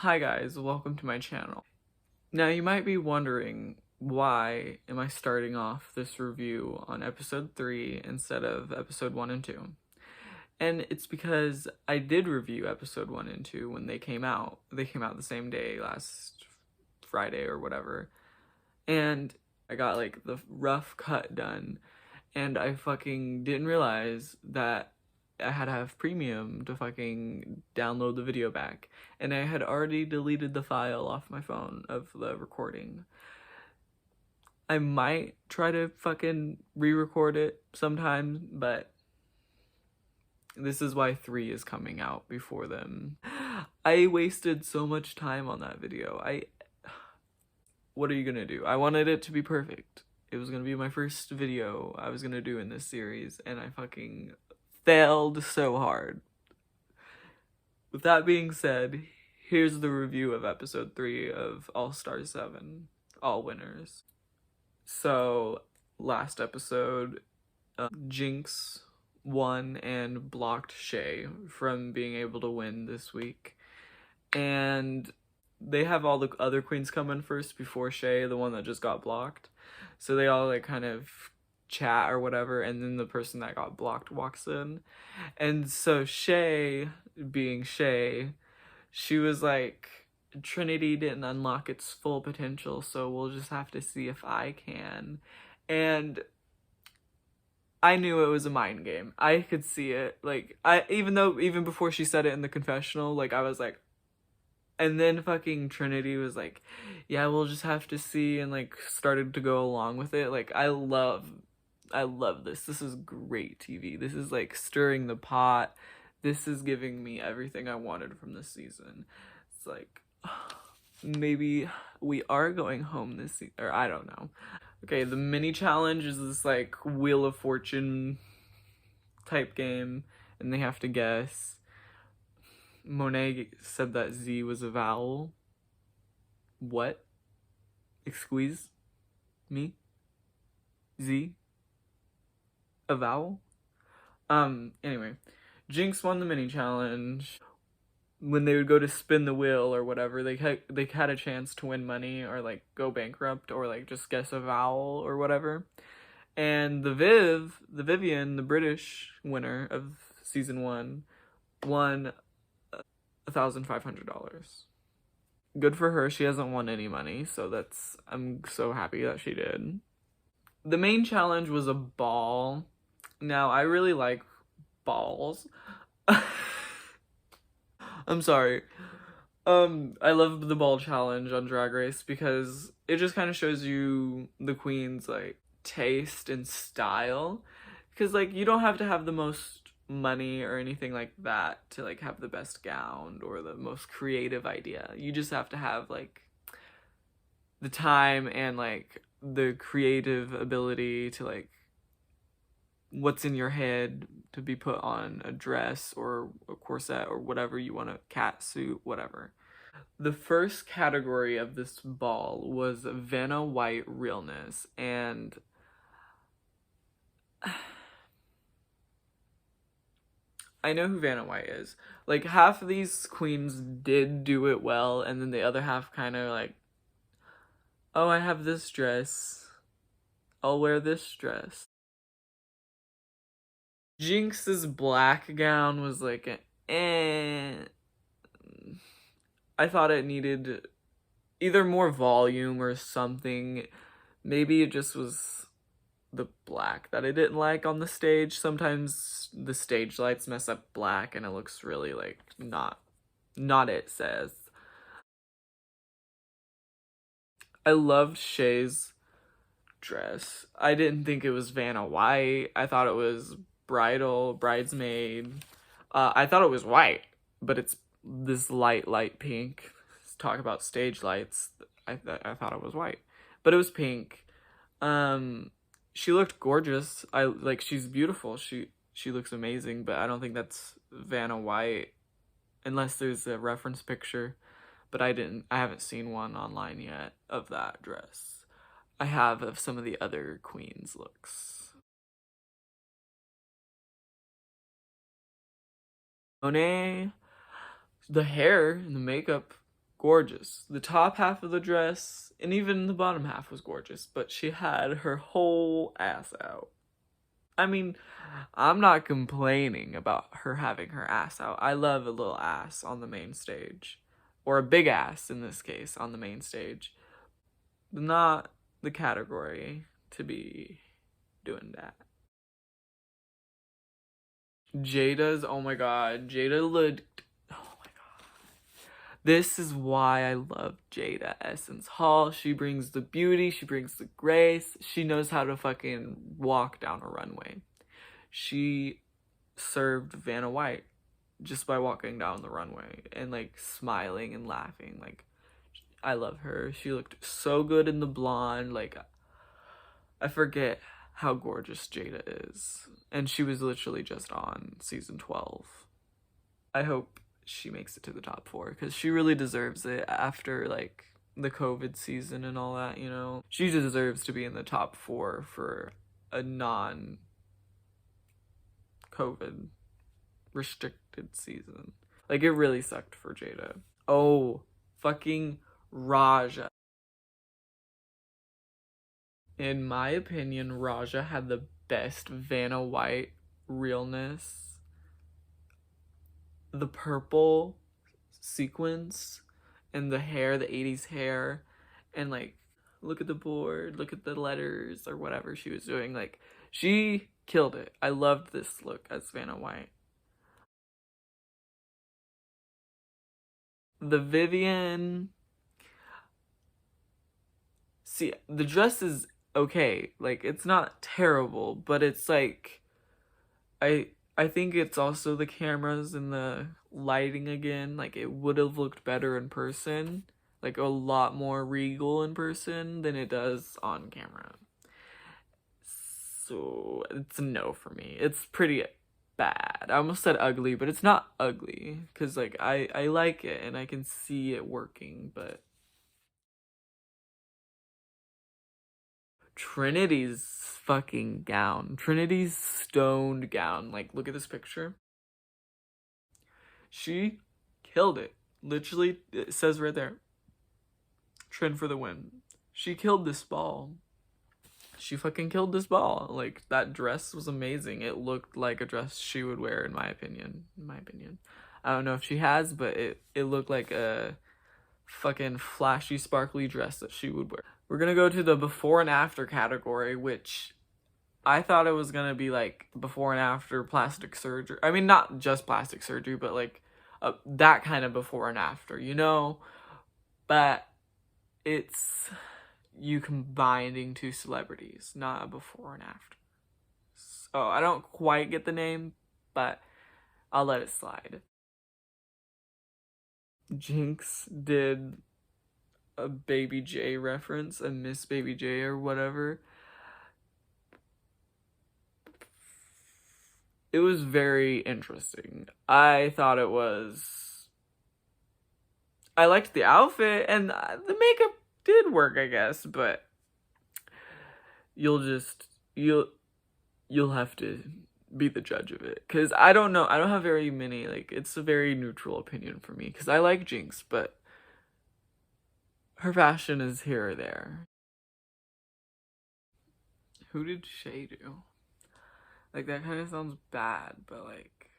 Hi guys, welcome to my channel. Now you might be wondering, why am I starting off this review on episode 3 instead of episode 1 and 2? And it's because I did review episode 1 and 2 when they came out. They came out the same day, last Friday or whatever. And I got like the rough cut done, and I fucking didn't realize that I had to have premium to fucking download the video back, and I had already deleted the file off my phone of the recording. I might try to fucking re-record it sometime, but this is why 3 is coming out before them. I wasted so much time on that video. What are you gonna do? I wanted it to be perfect. It was gonna be my first video I was gonna do in this series, and I fucking failed so hard. With that being said, here's the review of episode 3 of All Star 7, All Winners. So, last episode, Jinx won and blocked Shea from being able to win this week. And they have all the other queens come in first before Shea, the one that just got blocked. So they all like kind of chat or whatever, and then the person that got blocked walks in. And so Shea, being Shea, she was like, Trinity didn't unlock its full potential, so we'll just have to see if I can. And I knew it was a mind game. I could see it. Like, even before she said it in the confessional, like, I was like, and then fucking Trinity was like, yeah, we'll just have to see, and like started to go along with it. Like, I love this. This is great TV. This is like stirring the pot. This is giving me everything I wanted from this season. It's like, maybe we are going home this season, or I don't know. Okay, the mini challenge is this like Wheel of Fortune type game, and they have to guess. Monet said that Z was a vowel. What? Excuse me? Z? A vowel? Anyway. Jinx won the mini challenge. When they would go to spin the wheel or whatever, they had a chance to win money or like go bankrupt or like just guess a vowel or whatever. And the Vivian, the British winner of season 1, won $1,500. Good for her. She hasn't won any money, so I'm so happy that she did. The main challenge was a ball. Now, I really like balls. I'm sorry. I love the ball challenge on Drag Race because it just kind of shows you the queen's like taste and style. Because like you don't have to have the most money or anything like that to like have the best gown or the most creative idea. You just have to have like the time and like the creative ability to like what's in your head to be put on a dress or a corset or whatever you want, a cat suit, whatever. The first category of this ball was Vanna White realness, and I know who Vanna White is. Like, half of these queens did do it well, and then the other half kind of like, oh, I have this dress, I'll wear this dress. Jinx's black gown was like eh. I thought it needed either more volume or something. Maybe it just was the black that I didn't like on the stage. Sometimes the stage lights mess up black and it looks really like not it says. I loved Shay's dress. I didn't think it was Vanna White. I thought it was bridesmaid. I thought it was white, but it's this light pink. Let's talk about stage lights. I thought it was white, but it was pink. She looked gorgeous. She's beautiful. She looks amazing, but I don't think that's Vanna White unless there's a reference picture, but I haven't seen one online yet of that dress. I have of some of the other queens' looks. Monet, the hair and the makeup gorgeous. The top half of the dress and even the bottom half was gorgeous, but she had her whole ass out. I mean, I'm not complaining about her having her ass out. I love a little ass on the main stage, or a big ass in this case on the main stage. Not the category to be doing that. Jada's, oh my god, Jada looked, oh my god. This is why I love Jada Essence Hall. She brings the beauty, she brings the grace, she knows how to fucking walk down a runway. She served Vanna White just by walking down the runway and like smiling and laughing. Like, I love her. She looked so good in the blonde. Like, I forget how gorgeous Jada is. And she was literally just on season 12. I hope she makes it to the top 4 because she really deserves it after like the COVID season and all that, you know. She deserves to be in the top 4 for a non-COVID restricted season. Like, it really sucked for Jada. Oh, fucking Raja. In my opinion, Raja had the best Vanna White realness. The purple sequins and the hair, the 80s hair, and like, look at the board, look at the letters or whatever she was doing. Like, she killed it. I loved this look as Vanna White. The Vivienne, see, the dress is okay. Like, it's not terrible, but it's like, I think it's also the cameras and the lighting again. Like, it would have looked better in person, like a lot more regal in person than it does on camera. So it's a no for me. It's pretty bad. I almost said ugly, but it's not ugly because like I like it and I can see it working, but Trinity's fucking gown. Trinity's stoned gown. Like, look at this picture. She killed it. Literally, it says right there, Trin for the win. She killed this ball. She fucking killed this ball. Like, that dress was amazing. It looked like a dress she would wear, in my opinion. I don't know if she has, but it looked like a fucking flashy, sparkly dress that she would wear. We're gonna go to the before and after category, which I thought it was gonna be like before and after plastic surgery. I mean, not just plastic surgery, but like that kind of before and after, you know? But it's you combining 2 celebrities, not a before and after. So I don't quite get the name, but I'll let it slide. Jinx did a Baby J reference, a Miss Baby J or whatever. It was very interesting. I thought it was... I liked the outfit, and the makeup did work, I guess, but you'll have to be the judge of it, because I don't know, I don't have very many, like, it's a very neutral opinion for me, because I like Jinx, but her fashion is here or there. Who did Shay do? Like, that kind of sounds bad, but like...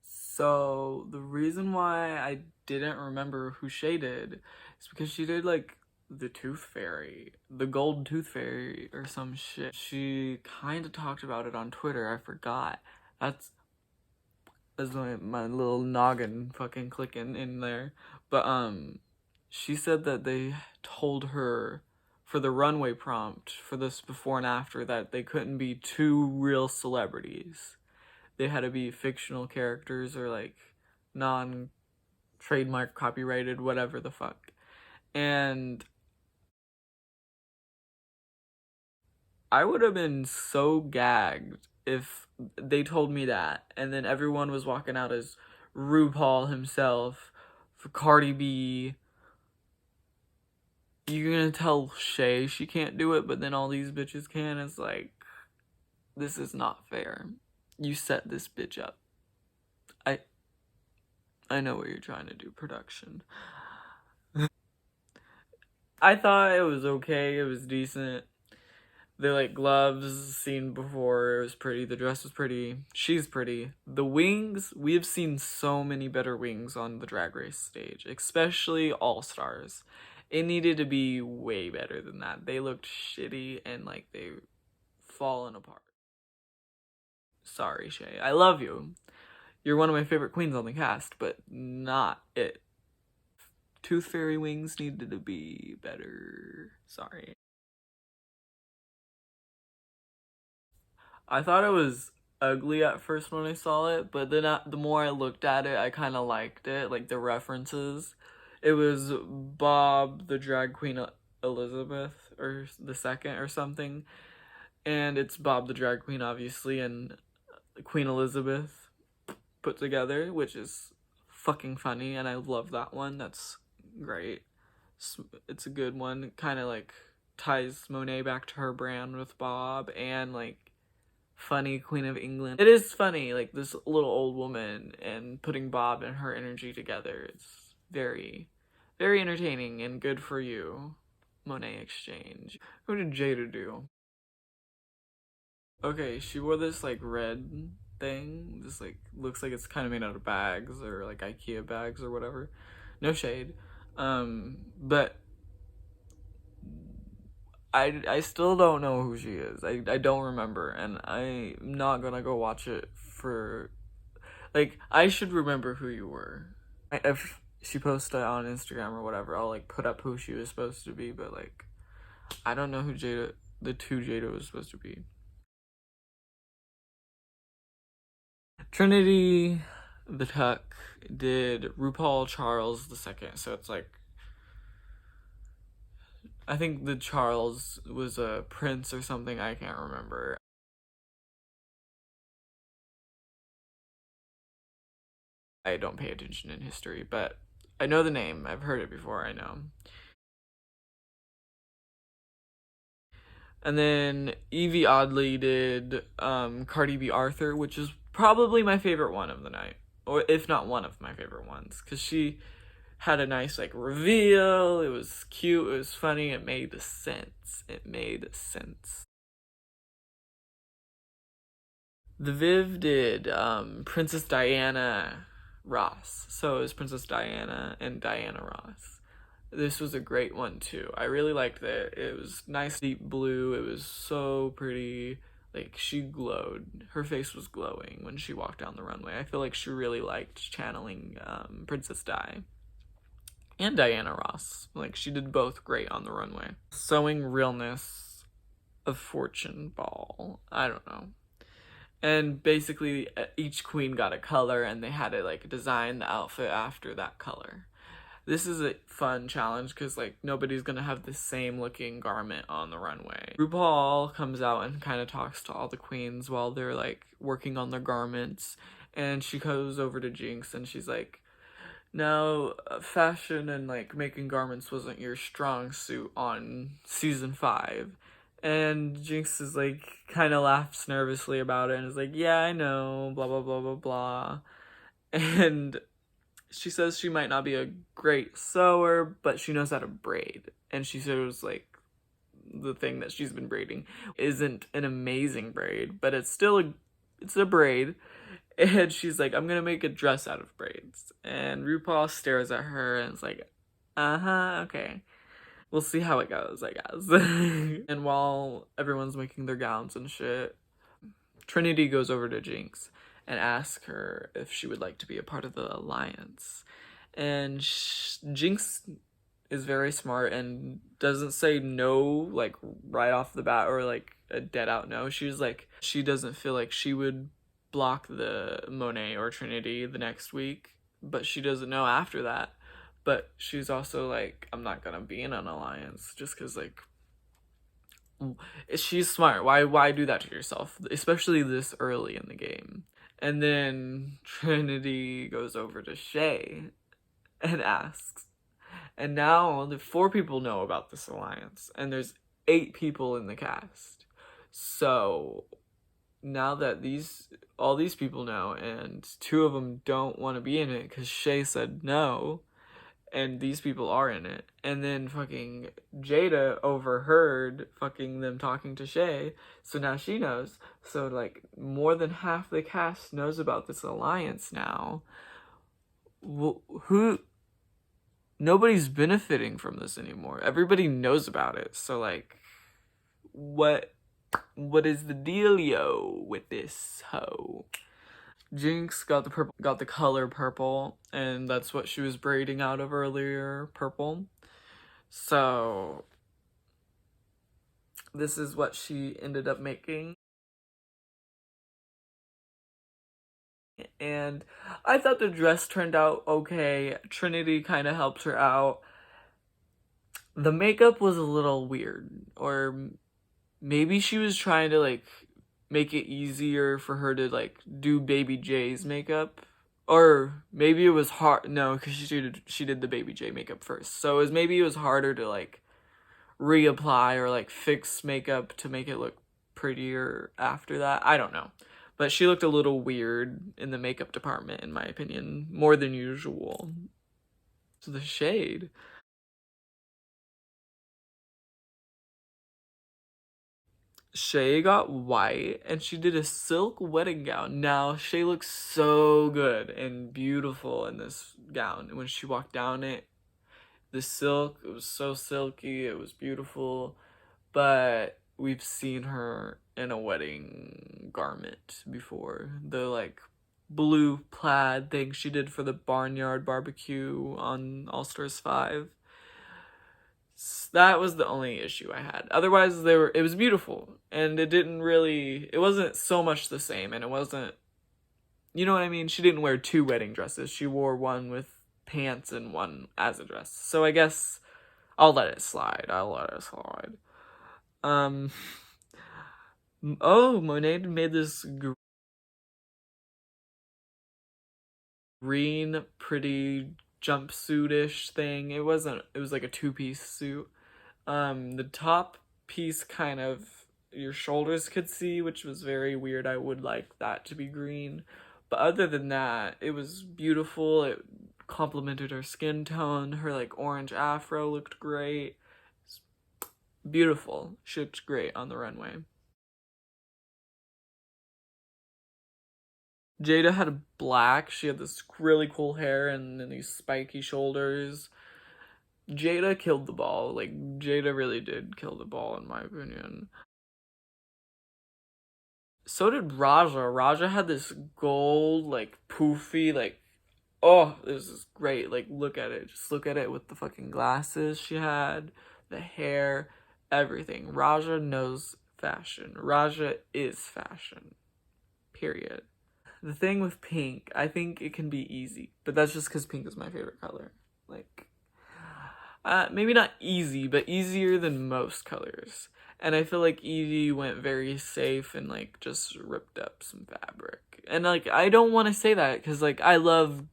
So, the reason why I didn't remember who Shay did is because she did, like, the Tooth Fairy. The Gold Tooth Fairy or some shit. She kind of talked about it on Twitter. I forgot. That's my little noggin fucking clicking in there. But, she said that they told her for the runway prompt for this before and after that they couldn't be 2 real celebrities. They had to be fictional characters or like non-trademark copyrighted, whatever the fuck. And I would have been so gagged if they told me that and then everyone was walking out as RuPaul himself, for Cardi B. You're gonna tell Shay she can't do it, but then all these bitches can? It's like, this is not fair. You set this bitch up. I know what you're trying to do, production. I thought it was okay, it was decent. The like gloves seen before, it was pretty, the dress was pretty, she's pretty. The wings, we have seen so many better wings on the Drag Race stage, especially All Stars. It needed to be way better than that. They looked shitty and like they fallen apart. Sorry, Shay. I love you. You're one of my favorite queens on the cast, but not it. Tooth Fairy wings needed to be better. Sorry. I thought it was ugly at first when I saw it, but then the more I looked at it, I kind of liked it, like the references. It was Bob the drag queen Elizabeth or the second or something, and it's Bob the drag queen obviously and Queen Elizabeth put together, which is fucking funny, and I love that one. That's great. It's a good one. Kind of like ties Monet back to her brand with Bob and like funny Queen of England. It is funny, like this little old woman and putting Bob and her energy together. It's very, very entertaining and good for you. Monet Exchange. Who did Jada do? Okay, she wore this like red thing. This like looks like it's kind of made out of bags or like IKEA bags or whatever. No shade. But I still don't know who she is. I don't remember, and I'm not gonna go watch it for like I should remember who you were. If she posted on Instagram or whatever, I'll like put up who she was supposed to be, but like I don't know who Jada the two Jada was supposed to be. Trinity the Tuck did RuPaul Charles the second, so it's like I think the Charles was a prince or something, I can't remember. I don't pay attention in history, but I know the name. I've heard it before, I know. And then Evie Oddly did Cardi B Arthur, which is probably my favorite one of the night. Or if not one of my favorite ones. Because she had a nice like reveal. It was cute, it was funny, it made sense. It made sense. The Viv did Princess Diana Ross. So it was Princess Diana and Diana Ross. This was a great one too. I really liked it. It was nice deep blue. It was so pretty. Like she glowed. Her face was glowing when she walked down the runway. I feel like she really liked channeling Princess Di and Diana Ross. Like she did both great on the runway. Sewing realness of Fortune Ball. I don't know. And basically each queen got a color and they had to like design the outfit after that color. This is a fun challenge because like nobody's gonna have the same looking garment on the runway. RuPaul comes out and kind of talks to all the queens while they're like working on their garments, and she goes over to Jinx and she's like, now fashion and like making garments wasn't your strong suit on season 5. And Jinx is like kind of laughs nervously about it and is like, yeah, I know, blah blah blah blah blah. And she says she might not be a great sewer, but she knows how to braid. And she said it was like the thing that she's been braiding isn't an amazing braid, but it's a braid. And she's like, I'm gonna make a dress out of braids. And RuPaul stares at her and is like, uh-huh, okay. We'll see how it goes, I guess. And while everyone's making their gowns and shit, Trinity goes over to Jinx and asks her if she would like to be a part of the alliance. And Jinx is very smart and doesn't say no like right off the bat or like a dead out no. She's like, she doesn't feel like she would block the Monet or Trinity the next week, but she doesn't know after that. But she's also like, I'm not gonna be in an alliance just because like she's smart. Why do that to yourself, especially this early in the game? And then Trinity goes over to Shay and asks, and now the 4 people know about this alliance, and there's 8 people in the cast. So now that all these people know, and two of them don't want to be in it because Shay said no, and these people are in it, and then fucking Jada overheard fucking them talking to Shay, so now she knows. So like more than half the cast knows about this alliance now. Who? Nobody's benefiting from this anymore. Everybody knows about it. So like, what is the dealio with this hoe? Jinx got the color purple, and that's what she was braiding out of earlier, purple. So this is what she ended up making. And I thought the dress turned out okay. Trinity kind of helped her out. The makeup was a little weird, or maybe she was trying to like make it easier for her to like do Baby J's makeup, or maybe it was hard. No, because she did the Baby J makeup first, so maybe it was harder to like reapply or like fix makeup to make it look prettier after that. I don't know, but she looked a little weird in the makeup department, in my opinion, more than usual. So the shade. Shay got white, and she did a silk wedding gown. Now, Shay looks so good and beautiful in this gown. When she walked down it, the silk, it was so silky, it was beautiful. But we've seen her in a wedding garment before. The like blue plaid thing she did for the barnyard barbecue on All Stars 5. That was the only issue I had. Otherwise, it was beautiful, and it wasn't so much the same, and it wasn't, you know what I mean? She didn't wear two wedding dresses. She wore one with pants and one as a dress. So I guess I'll let it slide. Um, oh, Monet made this green, pretty jumpsuit-ish thing. It was like a two-piece suit. The top piece kind of your shoulders could see, which was very weird. I would like that to be green. But other than that, it was beautiful. It complemented her skin tone. Her like orange afro looked great. It's beautiful. She looked great on the runway. Jada had black. She had this really cool hair and then these spiky shoulders. Jada killed the ball. Like, Jada really did kill the ball, in my opinion. So did Raja. Raja had this gold, like, poofy, like, oh, this is great. Like, look at it. Just look at it with the fucking glasses she had, the hair, everything. Raja knows fashion. Raja is fashion. Period. The thing with pink, I think it can be easy, but that's just because pink is my favorite color. Like, maybe not easy, but easier than most colors. And I feel like Evie went very safe and like just ripped up some fabric. And like I don't want to say that because like I love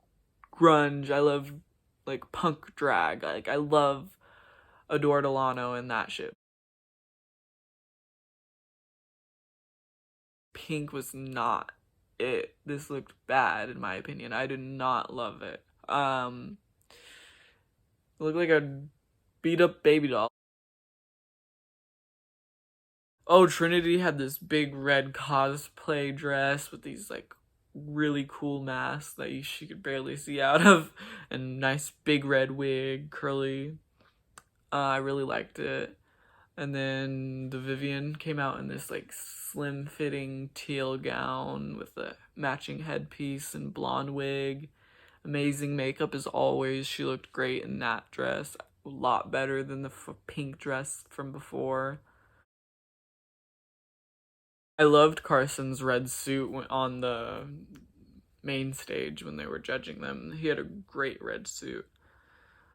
grunge, I love like punk drag, like I love Adore Delano and that shit. Pink was not it. This looked bad in my opinion. I did not love it. It looked like a beat up baby doll. Oh, Trinity had this big red cosplay dress with these like really cool masks that she could barely see out of, and nice big red wig, curly. I really liked it. And then the Vivian came out in this like slim fitting teal gown with a matching headpiece and blonde wig. Amazing makeup as always. She looked great in that dress. A lot better than the pink dress from before. I loved Carson's red suit on the main stage when they were judging them. He had a great red suit.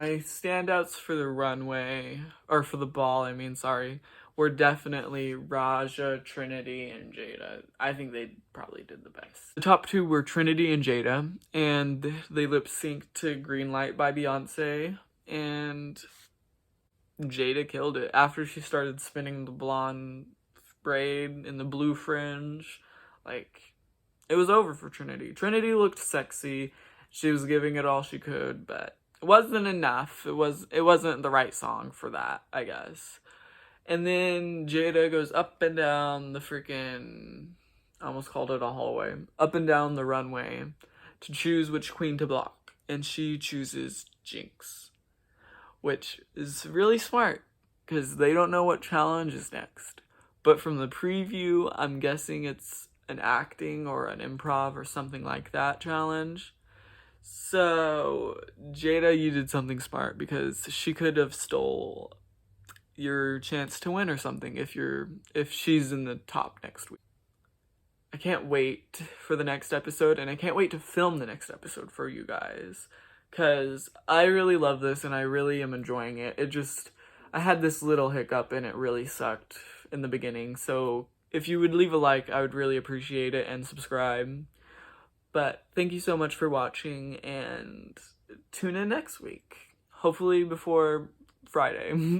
My standouts for the runway, or for the ball, I mean, sorry, were definitely Raja, Trinity, and Jada. I think they probably did the best. The top two were Trinity and Jada, and they lip synced to Green Light by Beyonce, and Jada killed it. After she started spinning the blonde braid and the blue fringe, Like, it was over for Trinity. Trinity looked sexy. She was giving it all she could, but it wasn't enough. It wasn't the right song for that, I guess. And then Jada goes up and down the freaking, I almost called it a hallway, up and down the runway to choose which queen to block. And she chooses Jinx, which is really smart because they don't know what challenge is next. But from the preview, I'm guessing it's an acting or an improv or something like that challenge. So, Jada, you did something smart because she could have stole your chance to win or something if she's in the top next week. I can't wait for the next episode, and I can't wait to film the next episode for you guys, because I really love this and I really am enjoying it. I had this little hiccup and it really sucked in the beginning, so if you would leave a like, I would really appreciate it, and subscribe. But thank you so much for watching, and tune in next week, hopefully before Friday.